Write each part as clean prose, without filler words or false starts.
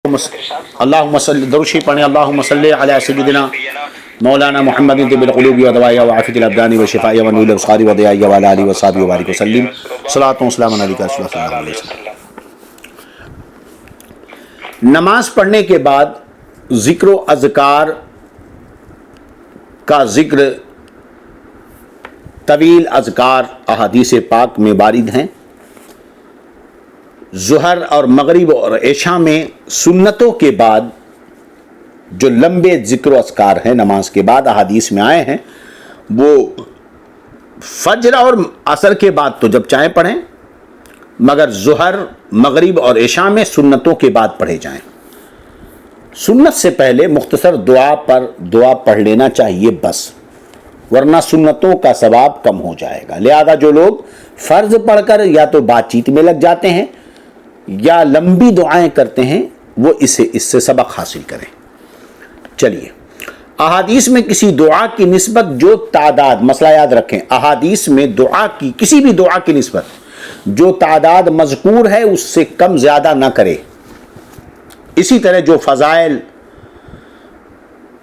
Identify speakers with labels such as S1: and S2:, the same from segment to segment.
S1: اللہم صلی درشی پڑھیں اللہم صلی علی سیدنا مولانا محمد طب القلوب و دوائیہ و عافیت الابدان و شفائیہ و نور الابصار و ضیائیہ و علی آلہ و صحبہ و بارک وسلم صلاۃ و سلام علیکہ رسول اللہ صلی اللہ علیہ وسلم۔ نماز پڑھنے کے بعد ذکر و اذکار کا ذکر، طویل اذکار احادیث پاک میں وارد ہیں۔ ظہر اور مغرب اور عشاء میں سنتوں کے بعد جو لمبے ذکر و اذکار ہیں نماز کے بعد احادیث میں آئے ہیں، وہ فجر اور عصر کے بعد تو جب چاہیں پڑھیں، مگر ظہر مغرب اور عشاء میں سنتوں کے بعد پڑھے جائیں۔ سنت سے پہلے مختصر دعا پڑھ لینا چاہیے بس، ورنہ سنتوں کا ثواب کم ہو جائے گا۔ لہذا جو لوگ فرض پڑھ کر یا تو بات چیت میں لگ جاتے ہیں یا لمبی دعائیں کرتے ہیں، وہ اس سے سبق حاصل کریں۔ چلیے، احادیث میں کسی دعا کی نسبت جو تعداد، مسئلہ یاد رکھیں، احادیث میں دعا کی کسی بھی دعا کی نسبت جو تعداد مذکور ہے اس سے کم زیادہ نہ کرے۔ اسی طرح جو فضائل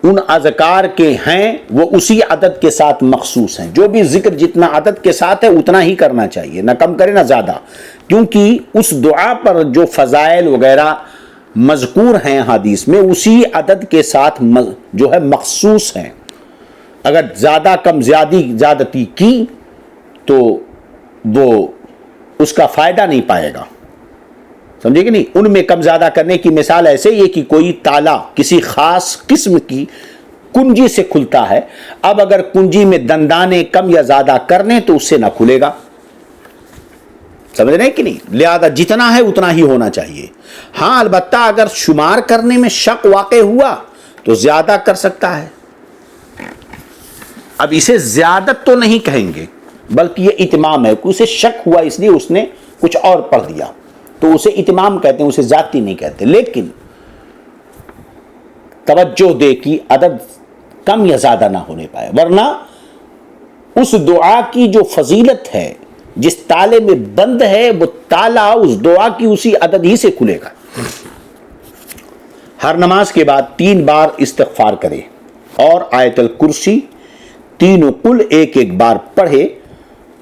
S1: ان اذکار کے ہیں وہ اسی عدد کے ساتھ مخصوص ہیں۔ جو بھی ذکر جتنا عدد کے ساتھ ہے اتنا ہی کرنا چاہیے، نہ کم کرے نہ زیادہ، کیونکہ اس دعا پر جو فضائل وغیرہ مذکور ہیں حدیث میں اسی عدد کے ساتھ جو ہے مخصوص ہیں۔ اگر زیادہ کم زیادتی کی تو وہ اس کا فائدہ نہیں پائے گا، سمجھے کہ نہیں؟ ان میں کم زیادہ کرنے کی مثال ایسے ہی ہے کہ کوئی تالا کسی خاص قسم کی کنجی سے کھلتا ہے، اب اگر کنجی میں دندانے کم یا زیادہ کرنے تو اس سے نہ کھلے گا، سمجھ رہے ہیں کہ نہیں؟ لہذا جتنا ہے اتنا ہی ہونا چاہیے۔ ہاں البتہ اگر شمار کرنے میں شک واقع ہوا تو زیادہ کر سکتا ہے۔ اب اسے زیادت تو نہیں کہیں گے بلکہ یہ اتمام ہے، اسے شک ہوا اس لیے اس نے کچھ اور پڑھ دیا تو اسے اتمام کہتے ہیں، اسے زیادتی نہیں کہتے۔ لیکن توجہ دے کہ عدد کم یا زیادہ نہ ہونے پائے، ورنہ اس دعا کی جو فضیلت ہے، جس تالے میں بند ہے، وہ تالا اس دعا کی اسی عدد ہی سے کھلے گا۔ ہر نماز کے بعد 3 بار استغفار کرے اور آیت الکرسی تینوں کل ایک بار پڑھے،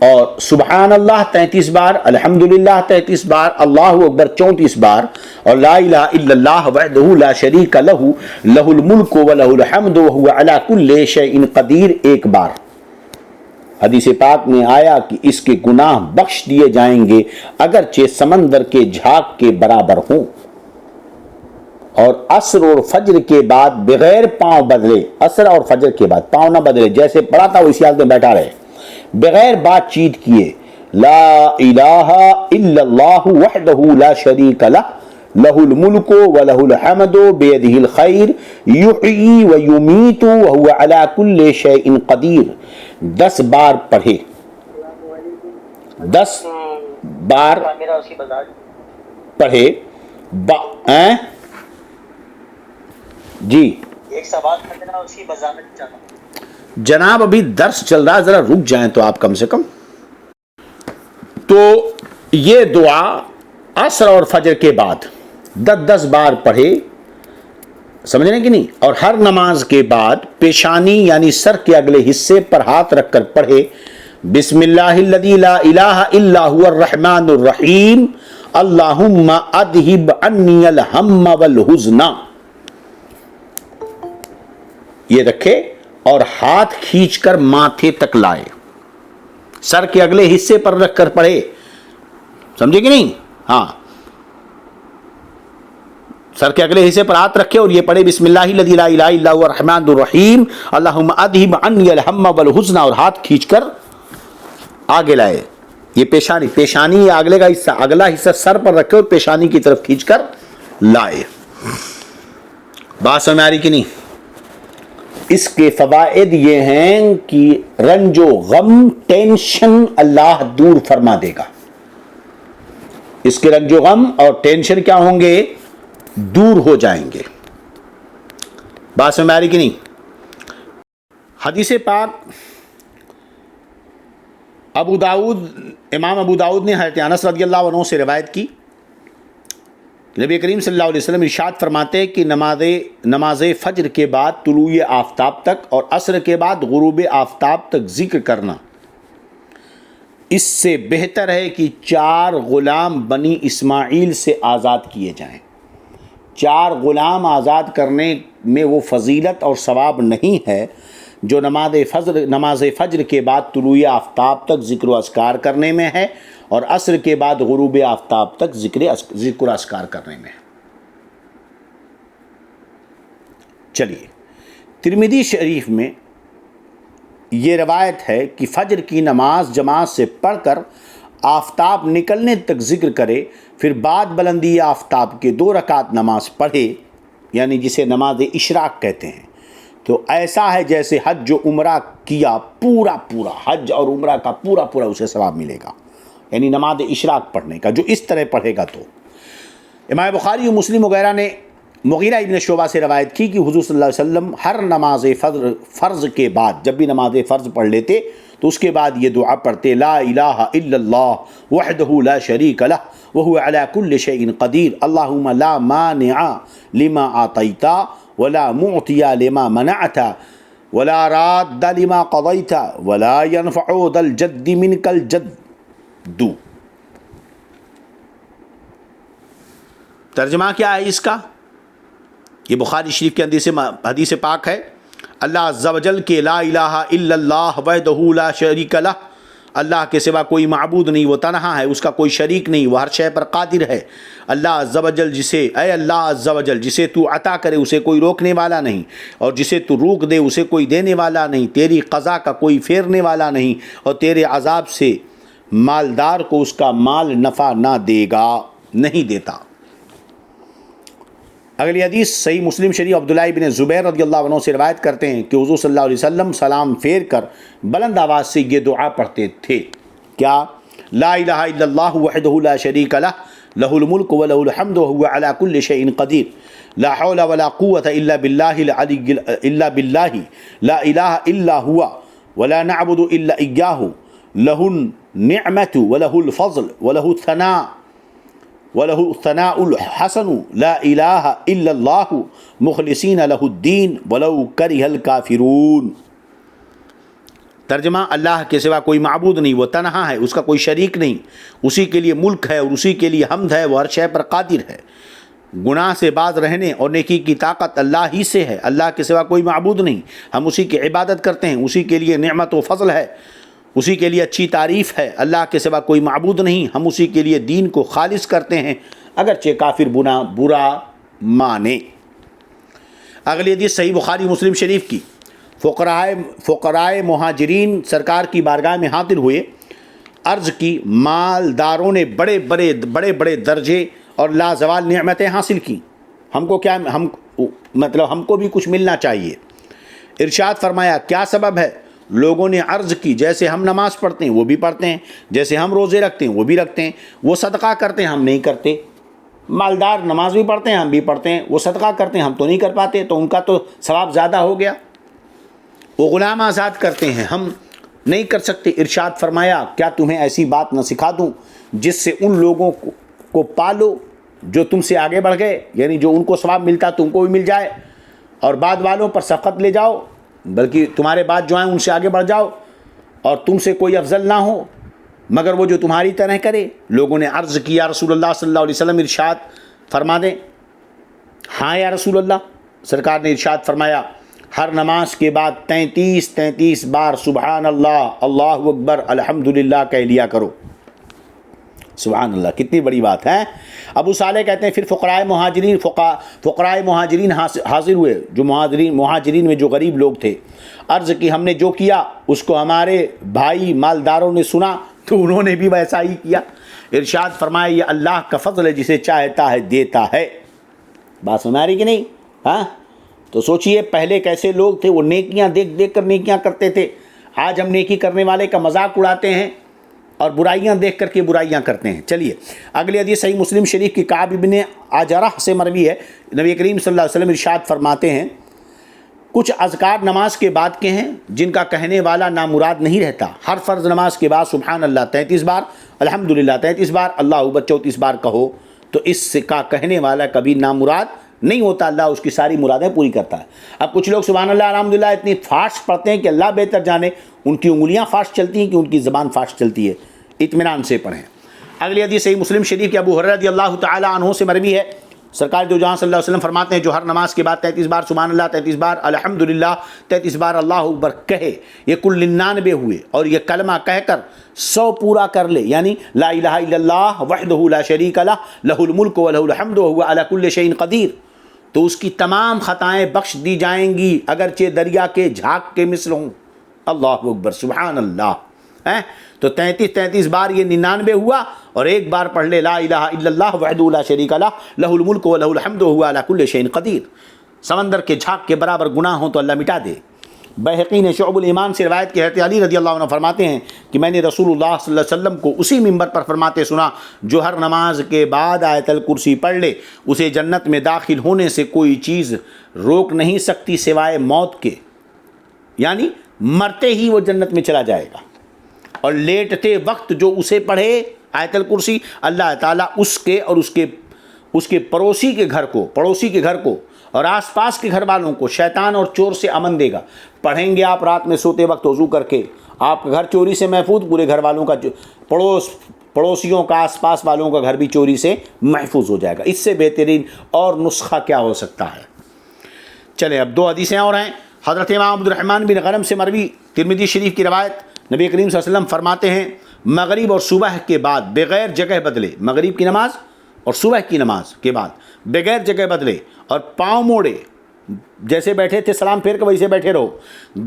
S1: اور سبحان اللہ 33 بار، الحمدللہ 33 بار، اللہ اکبر 34 بار، اور لا الہ الا اللہ وحدہ لا شریک لہ لہ الملک و لہ الحمد وہو علی کل شیء قدیر 1 بار۔ حدیث پاک میں آیا کہ اس کے گناہ بخش دیے جائیں گے اگرچہ سمندر کے جھاگ کے برابر ہوں۔ اور عصر اور فجر کے بعد بغیر پاؤں بدلے، عصر اور فجر کے بعد پاؤں نہ بدلے، جیسے پڑھا تھا وہ اسی حالت میں بیٹھا رہے، بغیر بات چیت کیے، لا الہ الا اللہ وحدہ لا شریک لہ لہ الملک ولہ الحمد بیدہ الخیر یحیی ویمیت وہو علی کل شیء قدیر 10 بار پڑھے، 10 بار پڑھے۔ جی
S2: ایک سوال کرنا اس کی وضاحت چاہتا ہوں
S1: جناب، ابھی درس چل رہا ہے، ذرا رک جائیں تو آپ کم سے کم۔ تو یہ دعا عصر اور فجر کے بعد 10 بار پڑھے، سمجھ رہے کہ نہیں؟ اور ہر نماز کے بعد پیشانی یعنی سر کے اگلے حصے پر ہاتھ رکھ کر پڑھے، بسم اللہ الذی لا الہ الا هو الرحمن الرحیم اللہم اذہب عنی الہم والحزن، یہ رکھے اور ہاتھ کھینچ کر ماتھے تک لائے، سر کے اگلے حصے پر رکھ کر پڑھے، سمجھے کہ نہیں؟ ہاں، سر کے اگلے حصے پر ہاتھ رکھے اور یہ پڑھے بسم اللہ الذی لا الہ الا هو الرحمن الرحیم اللہم اذہب عنی الہم والحزن، اور ہاتھ کھینچ کر آگے لائے۔ یہ پیشانی اگلا حصہ سر پر رکھے اور پیشانی کی طرف کھینچ کر لائے۔ بات سمجھ آ رہی کہ نہیں؟ اس کے فوائد یہ ہیں کہ رنج و غم، ٹینشن اللہ دور فرما دے گا۔ اس کے رنج و غم اور ٹینشن کیا ہوں گے؟ دور ہو جائیں گے۔ بات سمجھ آ رہی کہ نہیں؟ حدیث پاک امام ابو داؤد نے حضرت انس رضی اللہ عنہ سے روایت کی نبی کریم صلی اللہ علیہ وسلم ارشاد فرماتے ہیں کہ نماز فجر کے بعد طلوع آفتاب تک اور عصر کے بعد غروب آفتاب تک ذکر کرنا اس سے بہتر ہے کہ 4 غلام بنی اسماعیل سے آزاد کیے جائیں۔ 4 غلام آزاد کرنے میں وہ فضیلت اور ثواب نہیں ہے جو نماز فجر کے بعد طلوع آفتاب تک ذکر و اذکار کرنے میں ہے اور عصر کے بعد غروب آفتاب تک ذکر و اذکار کرنے میں ہے۔ چلیے، ترمذی شریف میں یہ روایت ہے کہ فجر کی نماز جماعت سے پڑھ کر آفتاب نکلنے تک ذکر کرے، پھر بعد بلندی آفتاب کے 2 رکعت نماز پڑھے، یعنی جسے نماز اشراق کہتے ہیں، تو ایسا ہے جیسے حج و عمرہ کیا پورا حج اور عمرہ کا پورا اسے ثواب ملے گا، یعنی نماز اشراق پڑھنے کا جو اس طرح پڑھے گا۔ تو امام بخاری و مسلم وغیرہ نے مغیرہ ابن شعبہ سے روایت کی کہ حضور صلی اللہ علیہ وسلم ہر نماز فرض کے بعد جب بھی نماز فرض پڑھ لیتے تو اس کے بعد یہ دعا پڑھتے، لا الہ الا اللہ وحدہ لا شریک لہ وہو علی کل شیء قدیر اللہم لا مانع لما اعطیت ولا معطی لما منعت ولا راد لما قضیت ولا ينفع ذا الجد منک الجد۔ ترجمہ کیا ہے اس کا؟ یہ بخاری شریف کے حدیث پاک ہے، اللہ عز و جل کے لا الہ الا اللہ وحدہ لا شریک لہ، اللہ کے سوا کوئی معبود نہیں، وہ تنہا ہے، اس کا کوئی شریک نہیں، وہ ہر شے پر قادر ہے۔ اللہ عز و جل اے اللہ عز و جل جسے تو عطا کرے اسے کوئی روکنے والا نہیں، اور جسے تو روک دے اسے کوئی دینے والا نہیں، تیری قضا کا کوئی پھیرنے والا نہیں، اور تیرے عذاب سے مالدار کو اس کا مال نفع نہ دے گا، نہیں دیتا۔ اگلی حدیث صحیح مسلم شریف عبداللہ ابن زبیر رضی اللہ عنہ سے روایت کرتے ہیں کہ حضور صلی اللہ علیہ وسلم سلام پھیر کر بلند آواز سے یہ دعا پڑھتے تھے، کیا؟ لا الہ الا اللہ وحدہ لا شریک لہ لہ الملک و لہ الحمد وہو علی کل شیء قدیر لا حول ولا قوة الا باللہ لا الہ الا ہوا ولا نعبد الا ایاہ لہ النعمت ولہ الفضل وَلَهُ الثَّنَاءُ الْحَسَنُ لَا إِلَٰهَ إِلَّا اللَّهُ مُخْلِصِينَ لَهُ الدِّينَ وَلَوْ كَرِهَ الْكَافِرُونَ۔ ترجمہ، اللہ کے سوا کوئی معبود نہیں، وہ تنہا ہے، اس کا کوئی شریک نہیں، اسی کے لیے ملک ہے اور اسی کے لیے حمد ہے، وہ ہر شے پر قادر ہے۔ گناہ سے باز رہنے اور نیکی کی طاقت اللہ ہی سے ہے، اللہ کے سوا کوئی معبود نہیں، ہم اسی کی عبادت کرتے ہیں، اسی کے لیے نعمت و فضل ہے، اسی کے لیے اچھی تعریف ہے، اللہ کے سوا کوئی معبود نہیں، ہم اسی کے لیے دین کو خالص کرتے ہیں اگرچہ کافر برا مانے۔ اگلی حدیث صحیح بخاری مسلم شریف کی، فقراء مہاجرین سرکار کی بارگاہ میں حاضر ہوئے، عرض کی مالداروں نے بڑے درجے اور لازوال نعمتیں حاصل کی، ہم کو بھی کچھ ملنا چاہیے۔ ارشاد فرمایا، کیا سبب ہے؟ لوگوں نے عرض کی، جیسے ہم نماز پڑھتے ہیں وہ بھی پڑھتے ہیں، جیسے ہم روزے رکھتے ہیں وہ بھی رکھتے ہیں، وہ صدقہ کرتے ہیں ہم نہیں کرتے۔ مالدار نماز بھی پڑھتے ہیں ہم بھی پڑھتے ہیں، وہ صدقہ کرتے ہیں ہم تو نہیں کر پاتے، تو ان کا تو ثواب زیادہ ہو گیا۔ وہ غلام آزاد کرتے ہیں ہم نہیں کر سکتے۔ ارشاد فرمایا، کیا تمہیں ایسی بات نہ سکھا دوں جس سے ان لوگوں کو پالو جو تم سے آگے بڑھ گئے، یعنی جو ان کو ثواب ملتا تم کو بھی مل جائے، اور بعد والوں پر سخت لے جاؤ، بلکہ تمہارے بعد جو آئیں ان سے آگے بڑھ جاؤ، اور تم سے کوئی افضل نہ ہو مگر وہ جو تمہاری طرح کرے۔ لوگوں نے عرض کی، یا رسول اللہ صلی اللہ علیہ وسلم ارشاد فرما دیں۔ ہاں یا رسول اللہ، سرکار نے ارشاد فرمایا، ہر نماز کے بعد 33 بار سبحان اللہ، اللہ اکبر، الحمدللہ کہہ لیا کرو۔ سبحان اللہ، کتنی بڑی بات ہے۔ ابو صالح کہتے ہیں، پھر فقراء مہاجرین حاضر ہوئے، جو مہاجرین میں جو غریب لوگ تھے، عرض کی ہم نے جو کیا اس کو ہمارے بھائی مالداروں نے سنا تو انہوں نے بھی ویسا ہی کیا۔ ارشاد فرمایا، یہ اللہ کا فضل ہے، جسے چاہتا ہے دیتا ہے۔ بات سنا رہی کہ نہیں؟ ہاں، تو سوچئے پہلے کیسے لوگ تھے، وہ نیکیاں دیکھ کر نیکیاں کرتے تھے، آج ہم نیکی کرنے والے کا مذاق اڑاتے ہیں اور برائیاں دیکھ کر کے برائیاں کرتے ہیں۔ چلیے اگلی حدیث صحیح مسلم شریف کی کعب ابن عجرہ سے مروی ہے، نبی کریم صلی اللہ علیہ وسلم ارشاد فرماتے ہیں، کچھ اذکار نماز کے بعد کے ہیں جن کا کہنے والا نامراد نہیں رہتا۔ ہر فرض نماز کے بعد سبحان اللہ 33 بار، الحمدللہ 33 بار، اللہ اکبر 34 بار کہو تو اس سے کا کہنے والا کبھی نامراد نہیں ہوتا، اللہ اس کی ساری مرادیں پوری کرتا ہے۔ اب کچھ لوگ سبحان اللہ الحمدللہ اتنی فاسٹ پڑھتے ہیں کہ اللہ بہتر جانے، ان کی انگلیاں فاسٹ چلتی ہیں کہ ان کی زبان فاسٹ چلتی ہے، اطمینان سے پڑھیں۔ اگلی حدیث صحیح مسلم شریف کے ابو ہریرہ رضی اللہ تعالی عنہ سے مروی ہے، سرکار دو جہاں صلی اللہ علیہ وسلم فرماتے ہیں جو ہر نماز کے بعد 33 بار سبحان اللہ، 33 بار الحمدللہ، 33 بار اللہ اکبر کہے، یہ کل 99 ہوئے، اور یہ کلمہ کہہ کر 100 پورا کر لے، یعنی لا الہ الا اللہ وحدہ لا شریک لہ لہ الملک و لہ الحمد وہو علی کل شیء قدیر، تو اس کی تمام خطائیں بخش دی جائیں گی اگرچہ دریا کے جھاگ کے مثل ہوں۔ اللہ اکبر، سبحان اللہ۔ تو 33 بار یہ 99 ہوا، اور ایک بار پڑھ لے لا الہ الا اللہ وحدہ لا شریک لہ لہ الملک و لہ الحمد وہو علی کل شیء قدیر۔ سمندر کے جھاگ کے برابر گناہ ہوں تو اللہ مٹا دے۔ بیہقی نے شعب الایمان سے روایت کی حضرت علی رضی اللہ عنہ فرماتے ہیں کہ میں نے رسول اللہ صلی اللہ علیہ وسلم کو اسی منبر پر فرماتے سنا جو ہر نماز کے بعد آیت الکرسی پڑھ لے اسے جنت میں داخل ہونے سے کوئی چیز روک نہیں سکتی سوائے موت کے، یعنی مرتے ہی وہ جنت میں چلا جائے گا، اور لیٹتے وقت جو اسے پڑھے آیت الکرسی، اللہ تعالیٰ اس کے اور اس کے پڑوسی کے گھر کو اور آس پاس کے گھر والوں کو شیطان اور چور سے امن دے گا۔ پڑھیں گے آپ رات میں سوتے وقت وضو کر کے، آپ کا گھر چوری سے محفوظ، پورے گھر والوں کا پڑوسیوں کا، آس پاس والوں کا گھر بھی چوری سے محفوظ ہو جائے گا۔ اس سے بہترین اور نسخہ کیا ہو سکتا ہے؟ چلیں اب 2 حدیثیں اور ہیں۔ حضرت امام عبد الرحمن بن غنم سے مروی ترمذی شریف کی روایت، نبی کریم صلی اللہ علیہ وسلم فرماتے ہیں مغرب اور صبح کے بعد بغیر جگہ بدلے، مغرب کی نماز اور صبح کی نماز کے بعد بغیر جگہ بدلے اور پاؤں موڑے، جیسے بیٹھے تھے سلام پھیر کے ویسے بیٹھے رہو،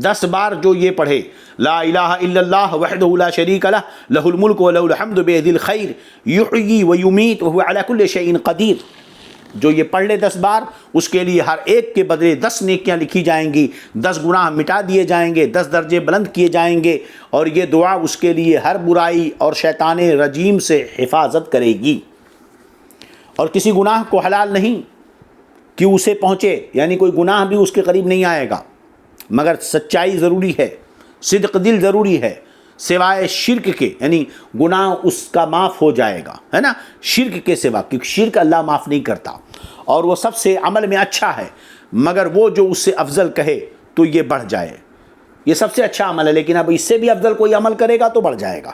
S1: 10 بار جو یہ پڑھے لا الہ الا اللہ وحدہ لا شریک لہ لہ الملک و لہ الحمد بیدی الخیر یحیی و یمیت وہو علی کل شیء قدیر، جو یہ پڑھ لے 10 بار اس کے لیے ہر ایک کے بدلے 10 نیکیاں لکھی جائیں گی، 10 گناہ مٹا دیے جائیں گے، 10 درجے بلند کیے جائیں گے، اور یہ دعا اس کے لیے ہر برائی اور شیطان رجیم سے حفاظت کرے گی، اور کسی گناہ کو حلال نہیں کہ اسے پہنچے، یعنی کوئی گناہ بھی اس کے قریب نہیں آئے گا، مگر سچائی ضروری ہے، صدق دل ضروری ہے، سوائے شرک کے، یعنی گناہ اس کا معاف ہو جائے گا، ہے نا، شرک کے سوا، کیونکہ شرک اللہ معاف نہیں کرتا، اور وہ سب سے عمل میں اچھا ہے، مگر وہ جو اس سے افضل کہے تو یہ بڑھ جائے، یہ سب سے اچھا عمل ہے، لیکن اب اس سے بھی افضل کوئی عمل کرے گا تو بڑھ جائے گا۔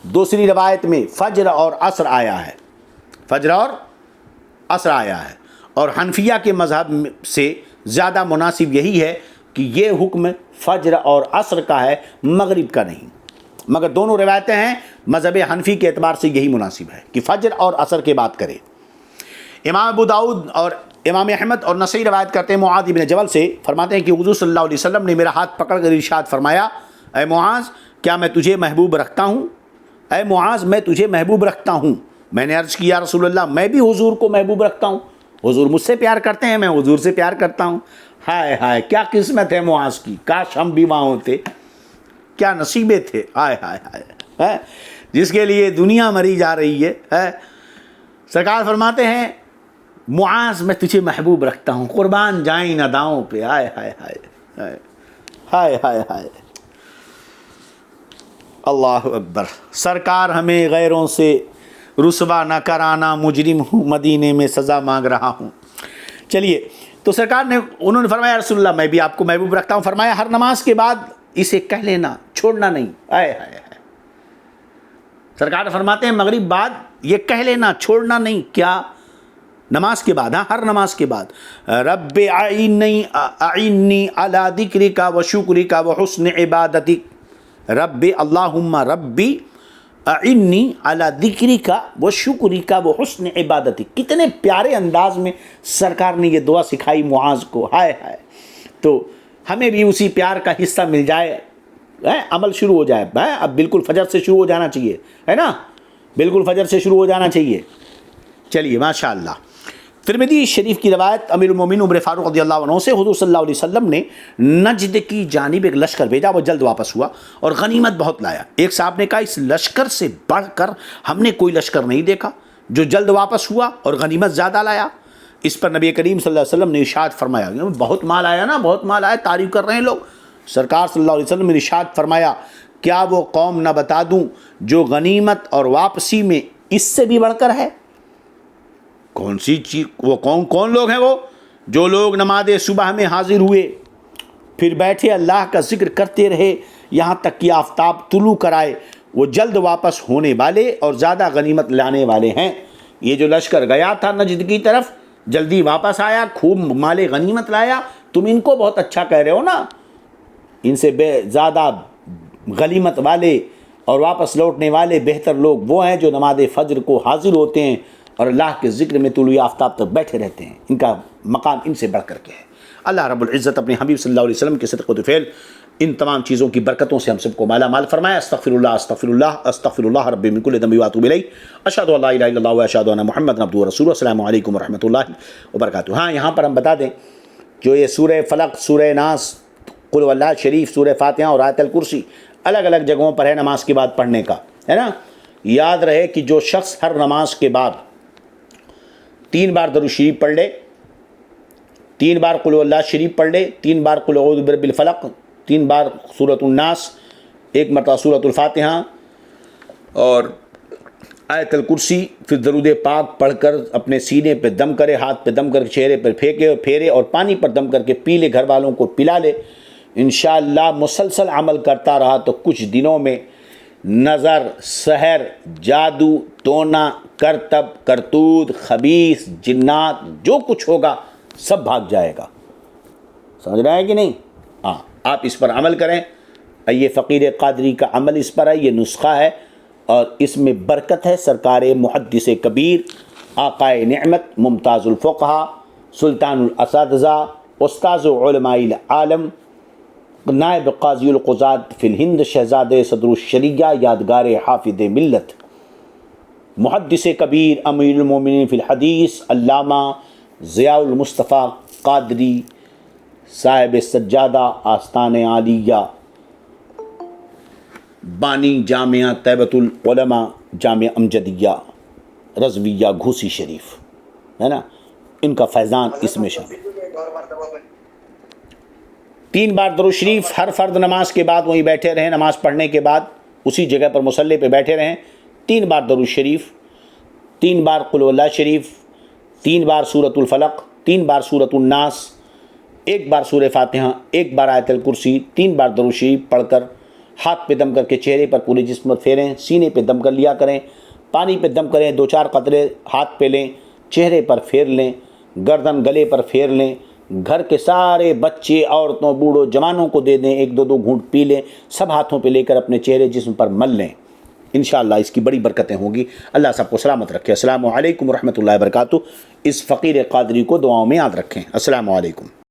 S1: دوسری روایت میں فجر اور عصر آیا ہے، فجر اور عصر آیا ہے، اور حنفیہ کے مذہب سے زیادہ مناسب یہی ہے کہ یہ حکم فجر اور عصر کا ہے، مغرب کا نہیں، مگر دونوں روایتیں ہیں، مذہب حنفی کے اعتبار سے یہی مناسب ہے کہ فجر اور عصر کے بعد کرے۔ امام ابو داؤد اور امام احمد اور نسائی روایت کرتے ہیں معاذ بن جبل سے، فرماتے ہیں کہ حضور صلی اللہ علیہ وسلم نے میرا ہاتھ پکڑ کر ارشاد فرمایا، اے معاذ کیا میں تجھے محبوب رکھتا ہوں؟ اے معاذ میں تجھے محبوب رکھتا ہوں۔ میں نے عرض کیا رسول اللہ میں بھی حضور کو محبوب رکھتا ہوں، حضور مجھ سے پیار کرتے ہیں، میں حضور سے پیار کرتا ہوں۔ ہائے ہائے کیا قسمت ہے معاذ کی، کاش ہم بھی وہاں ہوتے، کیا نصیبے تھے، ہائے ہائے ہائے، جس کے لیے دنیا مری جا رہی ہے۔ سرکار فرماتے ہیں معاذ میں تجھے محبوب رکھتا ہوں، قربان جائیں نداؤں پہ، ہائے ہائے ہائے ہائے ہائے ہائے، اللہ اکبر۔ سرکار ہمیں غیروں سے رسوا نہ کرانا، مجرم ہوں مدینے میں سزا مانگ رہا ہوں۔ چلیے، تو سرکار نے انہوں نے فرمایا رسول اللہ میں بھی آپ کو محبوب رکھتا ہوں، فرمایا ہر نماز کے بعد اسے کہہ لینا، چھوڑنا نہیں۔ ہائے ہائے ہائے، سرکار فرماتے ہیں مغرب بعد یہ کہہ لینا، چھوڑنا نہیں۔ کیا؟ نماز کے بعد، ہاں ہر نماز کے بعد، رب اعنی علی ذکرک و شکرک و حسن عبادتک، رب اللہم ربی اعنی علی ذکرک و شکرک و حسن عبادتک۔ کتنے پیارے انداز میں سرکار نے یہ دعا سکھائی معاذ کو، ہائے ہائے۔ تو ہمیں بھی اسی پیار کا حصہ مل جائے، عمل شروع ہو جائے، اب بالکل فجر سے شروع ہو جانا چاہیے، ہے نا، بالکل فجر سے شروع ہو جانا چاہیے۔ چلیے ماشاءاللہ۔ ترمذی شریف کی روایت امیر المومنین عمر فاروق رضی اللہ عنہ سے، حضور صلی اللہ علیہ وسلم نے نجد کی جانب ایک لشکر بھیجا، وہ جلد واپس ہوا اور غنیمت بہت لایا۔ ایک صاحب نے کہا اس لشکر سے بڑھ کر ہم نے کوئی لشکر نہیں دیکھا جو جلد واپس ہوا اور غنیمت زیادہ لایا۔ اس پر نبی کریم صلی اللہ علیہ وسلم نے ارشاد فرمایا، بہت مال آیا نا، بہت مال آیا، تعریف کر رہے ہیں لوگ۔ سرکار صلی اللہ علیہ وسلم نے ارشاد فرمایا، کیا وہ قوم نہ بتا دوں جو غنیمت اور واپسی میں اس سے بھی بڑھ کر ہے؟ کون سی چیز؟ وہ کون لوگ ہیں؟ وہ جو لوگ نماز صبح میں حاضر ہوئے، پھر بیٹھے اللہ کا ذکر کرتے رہے یہاں تک کہ آفتاب طلوع کرائے، وہ جلد واپس ہونے والے اور زیادہ غنیمت لانے والے ہیں۔ یہ جو لشکر گیا تھا نجد کی طرف، جلدی واپس آیا، خوب مال غنیمت لایا، تم ان کو بہت اچھا کہہ رہے ہو نا؟ ان سے زیادہ غنیمت والے اور واپس لوٹنے والے بہتر لوگ وہ ہیں جو نماز فجر کو حاضر ہوتے ہیں اور اللہ کے ذکر میں طلوع آفتاب تک بیٹھے رہتے ہیں۔ ان کا مقام ان سے بڑھ کر کے ہے۔ اللہ رب العزت اپنے حبیب صلی اللہ علیہ وسلم کے صدق و طفیل ان تمام چیزوں کی برکتوں سے ہم سب کو مالا مال فرمائے۔ استغفر اللہ رب من کل ذنب واتوب الیہ، اشہد ان لا الہ الا اللہ واشہد ان محمد عبدہ ورسولہ۔ السلام علیکم ورحمۃ اللہ وبرکاتہ۔ ہاں، یہاں پر ہم بتا دیں جو یہ سورہ فلق، سورہ ناس، قل واللہ شریف، سورہ فاتحہ اور آیت الکرسی الگ الگ جگہوں پر ہے نماز کے بعد پڑھنے کا، ہے نا؟ یاد رہے کہ جو شخص ہر نماز کے بعد 3 بار درود شریف پڑھ لے، 3 بار قل واللہ شریف پڑھ لے، 3 بار قل اعوذ برب الفلق، 3 بار سورۃ الناس، 1 مرتبہ سورۃ الفاتحہ اور آیت الکرسی، پھر درود پاک پڑھ کر اپنے سینے پہ دم کرے، ہاتھ پہ دم کر کے چہرے پر پھیرے اور پانی پر دم کر کے پی لے، گھر والوں کو پلا لے، انشاءاللہ مسلسل عمل کرتا رہا تو کچھ دنوں میں نظر، سحر، جادو، ٹونا، کرتب، کرتوت، خبیث، جنات، جو کچھ ہوگا سب بھاگ جائے گا۔ سمجھ رہے ہیں کہ نہیں؟ ہاں، آپ اس پر عمل کریں۔ یہ فقیر قادری کا عمل اس پر ہے، یہ نسخہ ہے اور اس میں برکت ہے۔ سرکار محدث کبیر، آقائے نعمت، ممتاز الفقہا، سلطان الاساتذہ، استاذ علماء العالم، نائب قاضی القضات فی الہند، شہزادے صدر الشریعہ، یادگار حافظ ملت، محدث کبیر، امیر المومنین فی الحدیث، علامہ ضیاء المصطفیٰ قادری صاحب سجادہ آستان عالیہ، بانی جامعہ طیبۃ العلماء، جامعہ امجدیہ رضویہ گھوسی شریف، ہے نا؟ ان کا فیضان اس میں شامل۔ 3 بار درود شریف ہر فرد نماز کے بعد وہیں بیٹھے رہیں، نماز پڑھنے کے بعد اسی جگہ پر مصلی پہ بیٹھے رہیں، 3 بار درود شریف، 3 بار قل واللہ شریف، 3 بار سورۃ الفلق، 3 بار سورۃ الناس، 1 بار سورہ فاتحہ، 1 بار آیت الکرسی، 3 بار درود شریف پڑھ کر ہاتھ پہ دم کر کے چہرے پر پورے جسم پر پھیریں، سینے پہ دم کر لیا کریں، پانی پہ دم کریں، 2-4 قطرے ہاتھ پہ لیں، چہرے پر پھیر لیں، گردن گلے پر پھیر لیں، گھر کے سارے بچے، عورتوں، بوڑھوں، جوانوں کو دے دیں، 1-2 گھونٹ پی لیں، سب ہاتھوں پہ لے کر اپنے چہرے جسم پر مل لیں، انشاءاللہ اس کی بڑی برکتیں ہوں گی۔ اللہ سب کو سلامت رکھے۔ السلام علیکم ورحمۃ اللہ وبرکاتہ۔ اس فقیر قادری کو دعاؤں میں یاد رکھیں۔ السلام علیکم۔